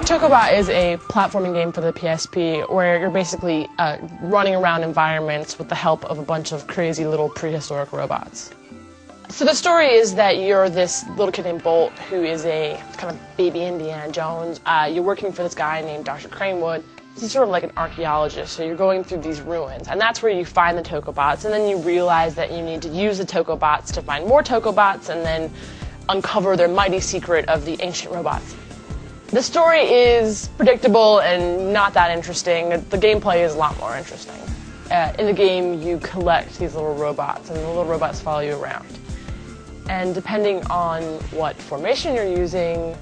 Tokobot is a platforming game for the PSP where you're basically running around environments with the help of a bunch of crazy little prehistoric robots. So the story is that you're this little kid named Bolt who is a kind of baby Indiana Jones. You're working for this guy named Dr. Cranewood. He's sort of like an archaeologist, so you're going through these ruins, and that's where you find the Tokobots, and then you realize that you need to use the Tokobots to find more Tokobots and then uncover their mighty secret of the ancient robots. The story is predictable and not that interesting. The gameplay is a lot more interesting. In the game, you collect these little robots, and the little robots follow you around. And depending on what formation you're using,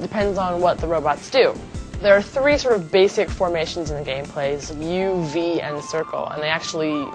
depends on what the robots do. There are three sort of basic formations in the gameplays: U, V, and circle, and they actually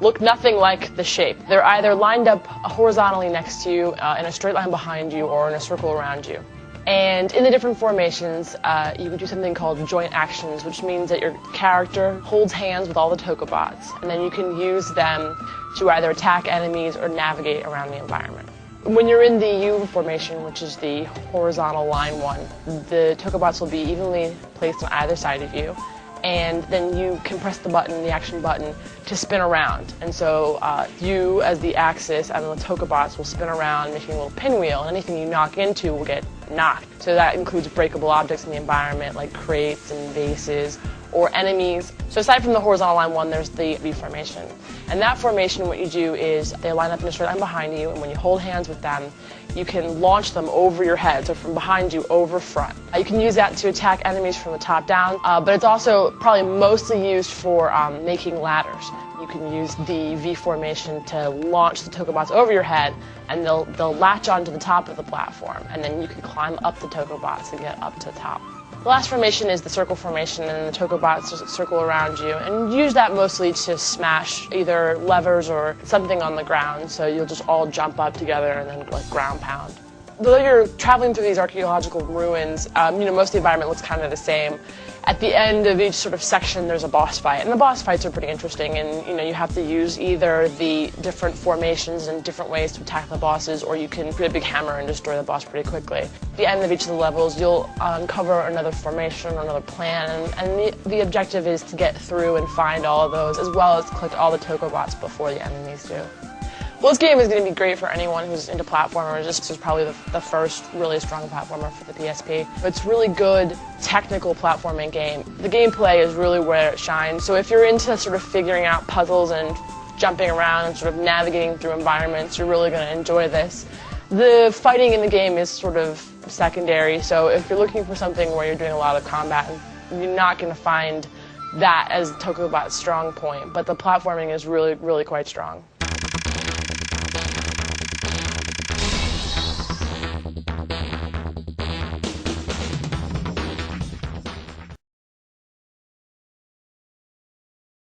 look nothing like the shape. They're either lined up horizontally next to you, in a straight line behind you, or in a circle around you. And in the different formations, you can do something called joint actions, which means that your character holds hands with all the Tokobots, and then you can use them to either attack enemies or navigate around the environment. When you're in the U formation, which is the horizontal line one, the Tokobots will be evenly placed on either side of you, and then you can press the button, the action button, to spin around. And so you, as the axis, and the Tokobots will spin around, making a little pinwheel, and anything you knock into will get knocked. So that includes breakable objects in the environment, like crates and vases, or enemies. So aside from the horizontal line one, there's the V formation. And that formation, what you do is they line up in a straight line behind you, and when you hold hands with them, you can launch them over your head, so from behind you over front. You can use that to attack enemies from the top down, but it's also probably mostly used for making ladders. You can use the V formation to launch the Tokobots over your head, and they'll latch onto the top of the platform, and then you can climb up the Tokobots and get up to the top. The last formation is the circle formation, and the Tokobots just circle around you, and use that mostly to smash either levers or something on the ground, so you'll just all jump up together and then like ground pound. Though you're traveling through these archaeological ruins, most of the environment looks kind of the same. At the end of each sort of section, there's a boss fight, and the boss fights are pretty interesting, and you have to use either the different formations and different ways to attack the bosses, or you can put a big hammer and destroy the boss pretty quickly. At the end of each of the levels, you'll uncover another formation or another plan, and the objective is to get through and find all of those, as well as collect all the Tokobots before the enemies do. Well, this game is going to be great for anyone who's into platformers. This is probably the first really strong platformer for the PSP. It's a really good technical platforming game. The gameplay is really where it shines. So if you're into sort of figuring out puzzles and jumping around and sort of navigating through environments, you're really going to enjoy this. The fighting in the game is sort of secondary. So if you're looking for something where you're doing a lot of combat, you're not going to find that as Tokobot's strong point. But the platforming is really, really quite strong.